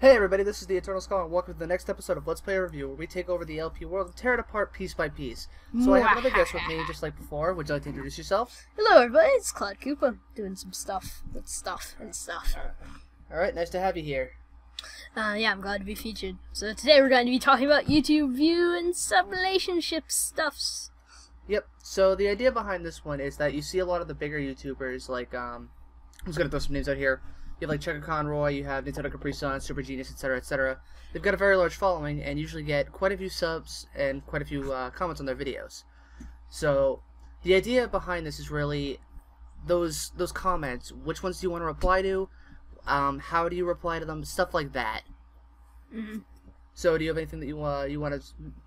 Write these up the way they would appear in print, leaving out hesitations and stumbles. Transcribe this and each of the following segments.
Hey everybody, this is the Eternal Skull, and welcome to the next episode of Let's Play Review, where we take over the LP world and tear it apart piece by piece. So I have another guest with me, just like before. Would you like to introduce yourself? Hello everybody, it's KloudKoopa, doing some stuff with stuff. Alright, nice to have you here. Yeah, I'm glad to be featured. So today we're going to be talking about YouTube view and some relationship stuffs. Yep, so the idea behind this one is that you see a lot of the bigger YouTubers, like, I'm just going to throw some names out here. You have like Checker Conroy, you have Nintendo Capri Sun, Super Genius, etc., etc. They've got a very large following and usually get quite a few subs and quite a few comments on their videos. So the idea behind this is really those comments. Which ones do you want to reply to? How do you reply to them? Stuff like that. So do you have anything that you want to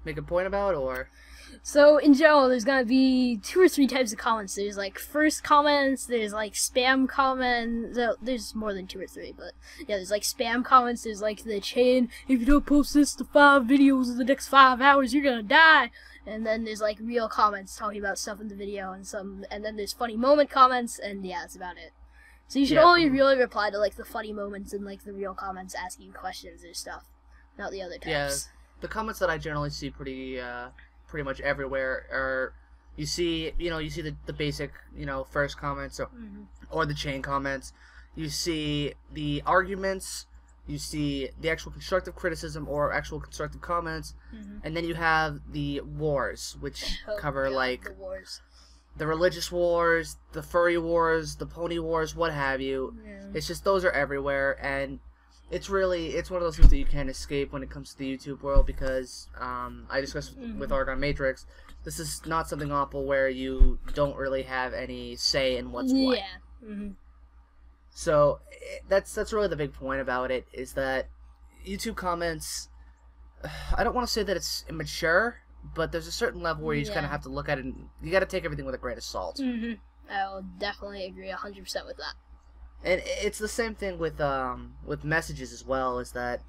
make a point about, or? So in general, there's gonna be 2 or 3 types of comments. There's like first comments, there's like spam comments. There's more than 2 or 3, but yeah, there's like spam comments. There's like the chain, if you don't post this to 5 videos in the next 5 hours, you're gonna die. And then there's like real comments talking about stuff in the video, and then there's funny moment comments, and yeah, that's about it. So you should only really reply to like the funny moments and like the real comments asking questions or stuff, not the other types. Yeah, the comments that I generally see pretty much everywhere are, you see the basic, first comments or the chain comments. You see the arguments, you see the actual constructive criticism or actual constructive comments, and then you have the wars, which cover like the wars. The religious wars, the furry wars, the pony wars, what have you. Yeah. It's just those are everywhere, and it's one of those things that you can't escape when it comes to the YouTube world, because I discussed with Argon Matrix, this is not something awful where you don't really have any say in what's what. Yeah. So that's really the big point about it, is that YouTube comments, I don't want to say that it's immature, but there's a certain level where you just kind of have to look at it, and you got to take everything with a grain of salt. I will definitely agree 100% with that. And it's the same thing with messages as well, is that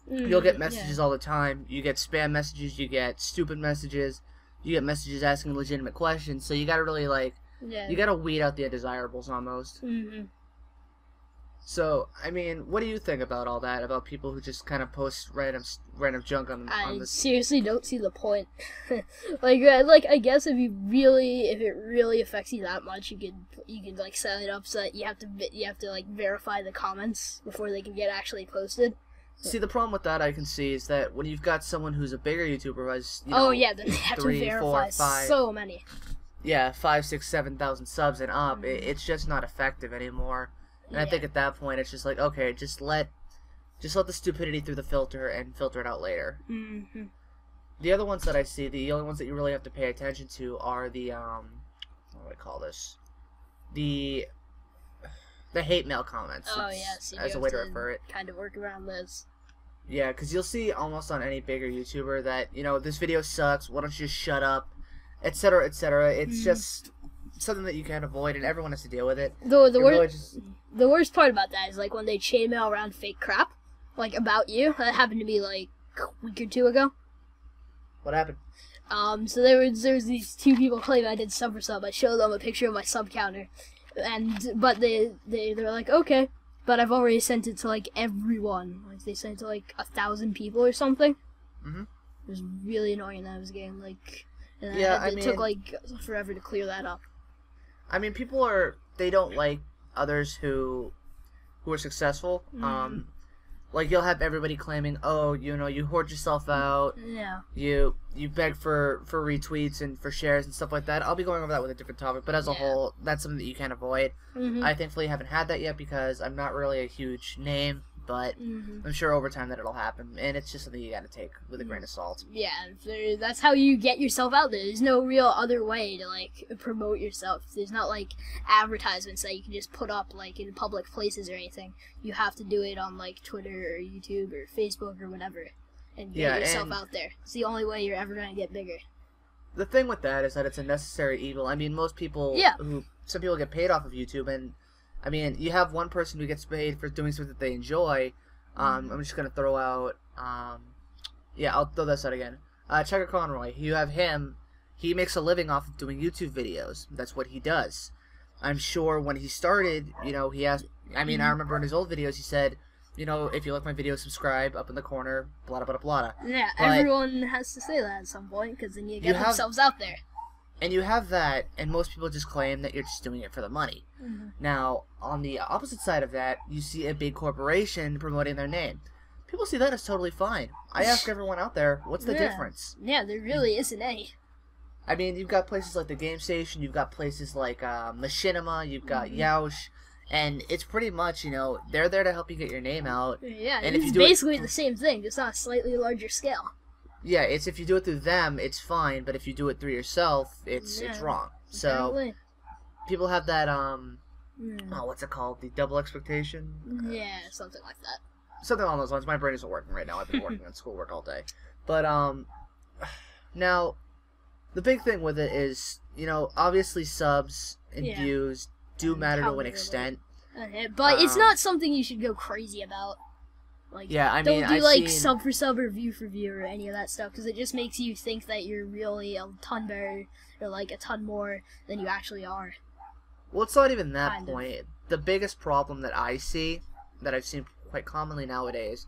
you'll get messages all the time. You get spam messages, you get stupid messages, you get messages asking legitimate questions, so you gotta really, you gotta weed out the undesirables almost. So, I mean, what do you think about all that, about people who just kind of post random junk on this? I seriously don't see the point. I guess if it really affects you that much, you could like set it up so that you have to like verify the comments before they can get actually posted. See, the problem with that I can see is that when you've got someone who's a bigger YouTuber who has, then they have 3, to verify 4, 5, so many. Yeah, 5, 6, 7,000 subs and up. It's just not effective anymore. And I think at that point it's just like, okay, just let the stupidity through the filter and filter it out later. The other ones that I see, the only ones that you really have to pay attention to are the what do I call this? The hate mail comments. Oh yeah, so as a way to refer it. Kind of work around this. Yeah, because you'll see almost on any bigger YouTuber that, this video sucks, why don't you just shut up, etc., etc. It's just something that you can't avoid, and everyone has to deal with it. The worst part about that is like when they chainmail around fake crap, like about you. That happened to me like a week or 2 ago. What happened? So there was these 2 people claiming I did sub for sub. I showed them a picture of my sub counter, but they're like, okay, but I've already sent it to like everyone. Like they sent it to like 1,000 people or something. It was really annoying that I was getting like, and it took like forever to clear that up. I mean, people they don't like others who are successful. Like you'll have everybody claiming, oh, you hoard yourself out. Yeah. You beg for retweets and for shares and stuff like that. I'll be going over that with a different topic, but as a whole, that's something that you can't avoid. I thankfully haven't had that yet because I'm not really a huge name, but I'm sure over time that it'll happen, and it's just something you gotta take with a grain of salt. Yeah, that's how you get yourself out there. There's no real other way to like promote yourself. There's not like advertisements that you can just put up like in public places or anything. You have to do it on like Twitter or YouTube or Facebook or whatever, and get yourself out there. It's the only way you're ever gonna get bigger. The thing with that is that it's a necessary evil. I mean, most people, some people get paid off of YouTube, and I mean, you have one person who gets paid for doing something that they enjoy. I'm just going to throw out, I'll throw this out again. Checker Conroy, you have him, he makes a living off of doing YouTube videos. That's what he does. I'm sure when he started, he asked, I remember in his old videos he said, you know, if you like my video, subscribe up in the corner, blah, blah, blah, blah. Yeah, But everyone has to say that at some point, because then you get themselves out there. And you have that, and most people just claim that you're just doing it for the money. Mm-hmm. Now, on the opposite side of that, you see a big corporation promoting their name. People see that as totally fine. I ask everyone out there, what's the difference? Yeah, there really isn't any. I mean, you've got places like the Game Station, you've got places like Machinima, you've got Yoush, and it's pretty much, you know, they're there to help you get your name out. Yeah, and it's basically the same thing, just on a slightly larger scale. Yeah, it's if you do it through them, it's fine, but if you do it through yourself, it's wrong. So apparently. People have that oh, what's it called? The double expectation? Yeah, something like that. Something along those lines. My brain isn't working right now. I've been working on schoolwork all day. But now the big thing with it is, you know, obviously subs and views do matter to an extent. But it's not something you should go crazy about. Like, yeah, I mean, don't do like sub for sub or view for view or any of that stuff, because it just makes you think that you're really a ton better or like a ton more than you actually are. Well, it's not even that point. The biggest problem that I see, that I've seen quite commonly nowadays,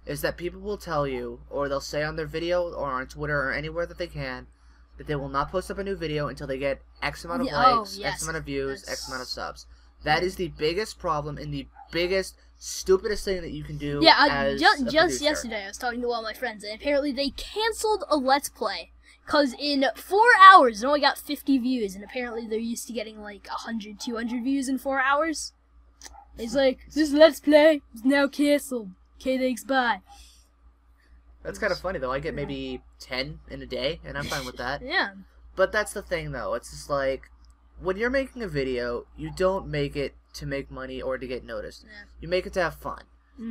is that people will tell you, or they'll say on their video or on Twitter or anywhere that they can, that they will not post up a new video until they get X amount of likes, X amount of views, X amount of subs. That is the biggest problem and the biggest, stupidest thing that you can do. Yeah, just yesterday I was talking to one of my friends, and apparently they canceled a Let's Play because in 4 hours it only got 50 views, and apparently they're used to getting like 100, 200 views in 4 hours. It's like, this Let's Play is now canceled. Okay, thanks, bye. That's kind of funny though. I get maybe 10 in a day, and I'm fine with that. Yeah. But that's the thing though. It's just like, when you're making a video, you don't make it to make money or to get noticed. Yeah. You make it to have fun.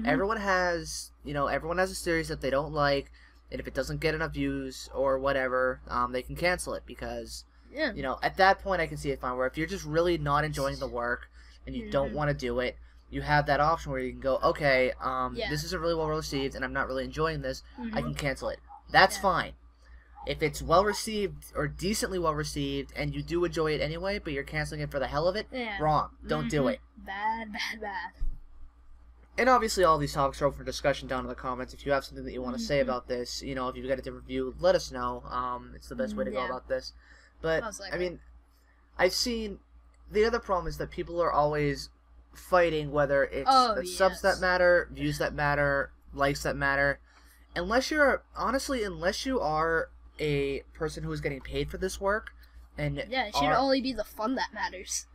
Everyone has, you know, everyone has a series that they don't like, and if it doesn't get enough views or whatever, they can cancel it because, you know, at that point I can see it fine. Where if you're just really not enjoying the work and you don't want to do it, you have that option where you can go, okay, this isn't really well received and I'm not really enjoying this. I can cancel it. That's fine. If it's well received or decently well received and you do enjoy it anyway, but you're canceling it for the hell of it, wrong. Don't do it. Bad, bad, bad. And obviously all these topics are open for discussion down in the comments. If you have something that you want to say about this, you know, if you've got a different view, let us know. It's the best way to go about this. But, I mean, I've seen, the other problem is that people are always fighting whether it's the subs that matter, views that matter, likes that matter. Unless you're, honestly, unless you are a person who is getting paid for this work, and it should only be the fun that matters.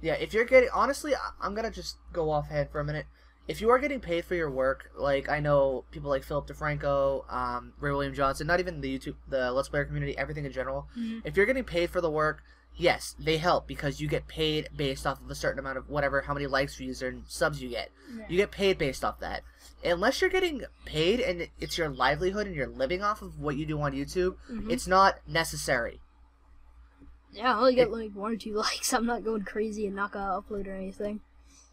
Yeah, if you're getting, honestly, I'm gonna just go offhand for a minute. If you are getting paid for your work, like I know people like Philip DeFranco, Ray William Johnson, not even the Let's Player community, everything in general. If you're getting paid for the work, yes, they help because you get paid based off of a certain amount of whatever, how many likes, views, and subs you get. You get paid based off that. Unless you're getting paid and it's your livelihood and you're living off of what you do on YouTube, it's not necessary. Yeah, I only get like 1 or 2 likes. I'm not going crazy and not gonna upload or anything.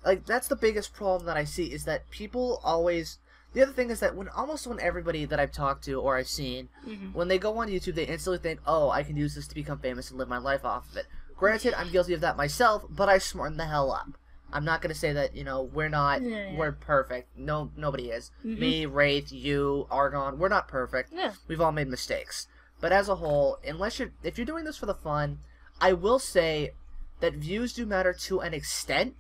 Like, that's the biggest problem that I see, is that people always... The other thing is that almost when everybody that I've talked to or I've seen, when they go on YouTube, they instantly think, oh, I can use this to become famous and live my life off of it. Granted, I'm guilty of that myself, but I smarten the hell up. I'm not going to say that, you know, we're not, we're perfect. No, nobody is. Me, Wraith, you, Argon, we're not perfect. We've all made mistakes. But as a whole, if you're doing this for the fun, I will say that views do matter to an extent,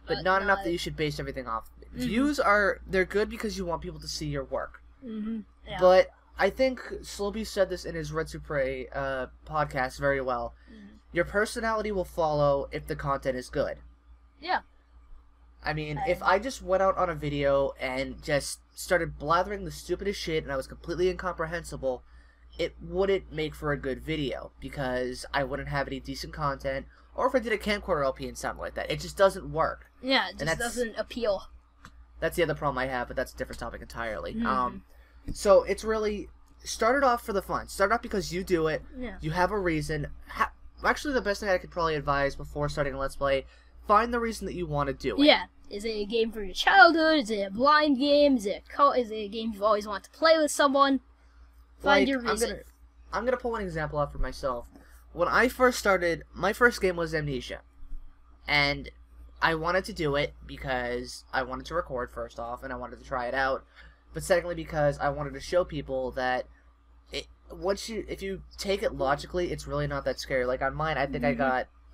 but not enough that you should base everything off. Views they're good because you want people to see your work. But I think Sloby said this in his Red Supre podcast very well. Your personality will follow if the content is good. Yeah. I mean, if I just went out on a video and just started blathering the stupidest shit and I was completely incomprehensible, it wouldn't make for a good video because I wouldn't have any decent content. Or if I did a camcorder LP and something like that, it just doesn't work. Yeah, it just doesn't appeal. That's the other problem I have, but that's a different topic entirely. So it's really, start it off for the fun. Start off because you do it. You have a reason. Actually, the best thing I could probably advise before starting a Let's Play, find the reason that you want to do it. Yeah. Is it a game from your childhood? Is it a blind game? Is it a game you've always wanted to play with someone? Find your reason. I'm gonna pull one example out for myself. When I first started, my first game was Amnesia. And I wanted to do it because I wanted to record first off, and I wanted to try it out. But secondly, because I wanted to show people that if you take it logically, it's really not that scary. Like on mine, I think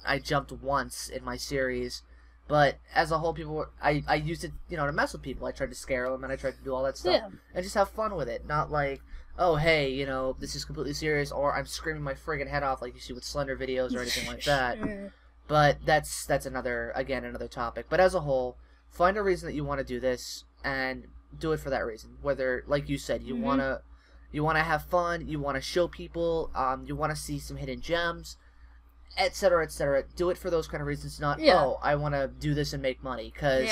I jumped once in my series, but as a whole, I used it, to mess with people. I tried to scare them, and I tried to do all that stuff, and just have fun with it. Not like, oh hey, this is completely serious, or I'm screaming my friggin' head off like you see with Slender videos or anything like that. But that's another topic. But as a whole, find a reason that you want to do this and do it for that reason. Whether, like you said, you wanna have fun, you wanna show people, you wanna see some hidden gems, etc., etc. Do it for those kind of reasons. Not oh, I wanna do this and make money. Because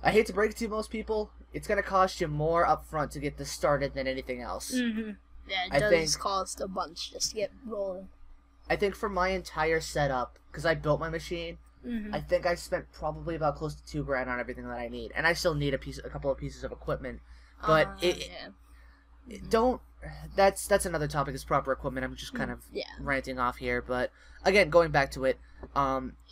I hate to break it to most people, it's gonna cost you more up front to get this started than anything else. Yeah, it does cost a bunch just to get rolling. I think for my entire setup, because I built my machine, I think I spent probably about close to $2,000 on everything that I need, and I still need a couple of pieces of equipment. But that's another topic. Is proper equipment. I'm just kind of ranting off here, but again, going back to it,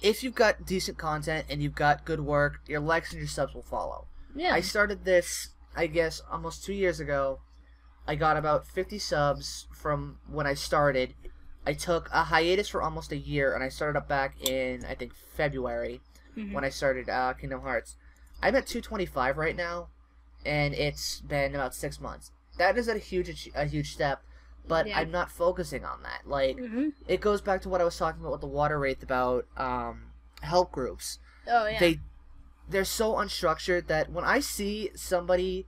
if you've got decent content and you've got good work, your likes and your subs will follow. Yeah. I started this, I guess, almost 2 years ago. I got about 50 subs from when I started. I took a hiatus for almost a year, and I started up back in, I think, February, when I started Kingdom Hearts. I'm at 225 right now, and it's been about 6 months. That is a huge step, but I'm not focusing on that. Like, it goes back to what I was talking about with the Water Wraith about help groups. Oh, yeah. They're so unstructured that when I see somebody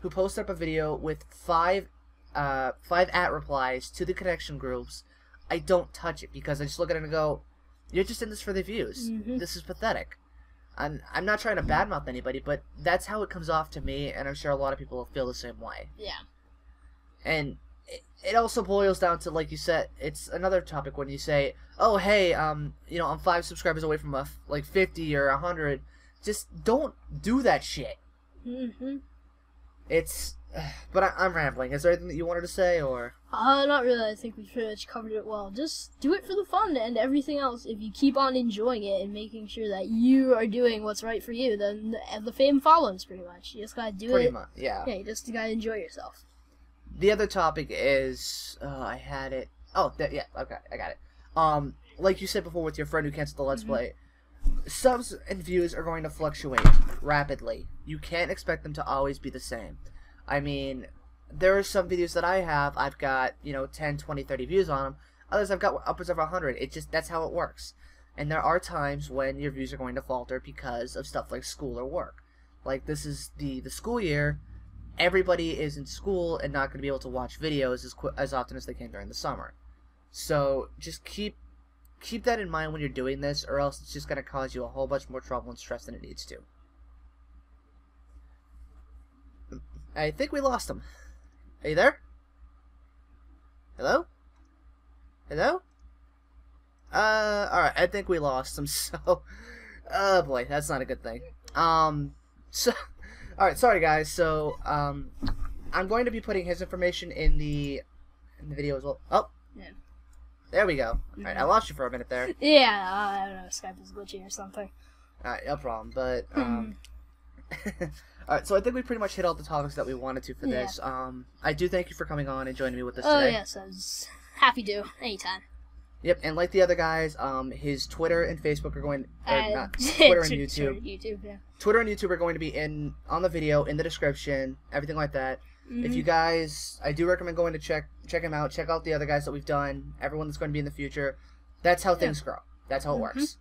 who posts up a video with five @replies to the connection groups, I don't touch it because I just look at it and go, you're just in this for the views. This is pathetic. I'm not trying to badmouth anybody, but that's how it comes off to me, and I'm sure a lot of people feel the same way. Yeah. And it also boils down to, like you said, it's another topic when you say, oh, hey, I'm 5 subscribers away from 50 or 100. Just don't do that shit. It's... But I'm rambling. Is there anything that you wanted to say, or...? Not really. I think we pretty much covered it well. Just do it for the fun, and everything else, if you keep on enjoying it and making sure that you are doing what's right for you, then the fame follows, pretty much. You just gotta do it. Pretty much, yeah. Yeah, you just gotta enjoy yourself. The other topic is... I had it... Oh, yeah, okay, I got it. Like you said before with your friend who canceled the Let's Play, subs and views are going to fluctuate rapidly. You can't expect them to always be the same. I mean, there are some videos that I've got, 10, 20, 30 views on them. Others I've got upwards of 100. That's how it works. And there are times when your views are going to falter because of stuff like school or work. Like, this is the school year. Everybody is in school and not going to be able to watch videos as often as they can during the summer. So, just keep that in mind when you're doing this, or else it's just going to cause you a whole bunch more trouble and stress than it needs to. I think we lost him. Are you there? Hello? Hello? Alright, I think we lost him, so... Oh boy, that's not a good thing. Alright, sorry guys, so, I'm going to be putting his information in the video as well. Oh! Yeah. There we go. Alright, I lost you for a minute there. Yeah, I don't know, Skype is glitchy or something. Alright, no problem, but, Alright, so I think we pretty much hit all the topics that we wanted to for this. I do thank you for coming on and joining me with this today. Oh, yes, I was happy to. Anytime. Yep, and like the other guys, his Twitter and Facebook are going... not Twitter and YouTube. Twitter and YouTube are going to be on the video, in the description, everything like that. If you guys... I do recommend going to check him out. Check out the other guys that we've done. Everyone that's going to be in the future. That's how things grow. That's how it works.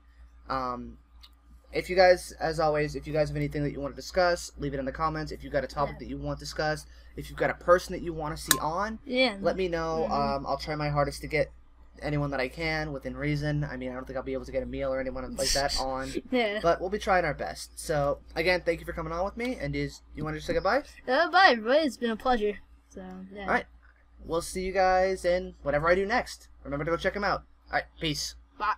If you guys, as always, if you guys have anything that you want to discuss, leave it in the comments. If you've got a topic that you want discussed, if you've got a person that you want to see on, let me know. I'll try my hardest to get anyone that I can, within reason. I mean, I don't think I'll be able to get Emil or anyone like that on, but we'll be trying our best. So, again, thank you for coming on with me, and you want to just say goodbye? Bye, everybody. It's been a pleasure. So, yeah. Alright, we'll see you guys in whatever I do next. Remember to go check them out. Alright, peace. Bye.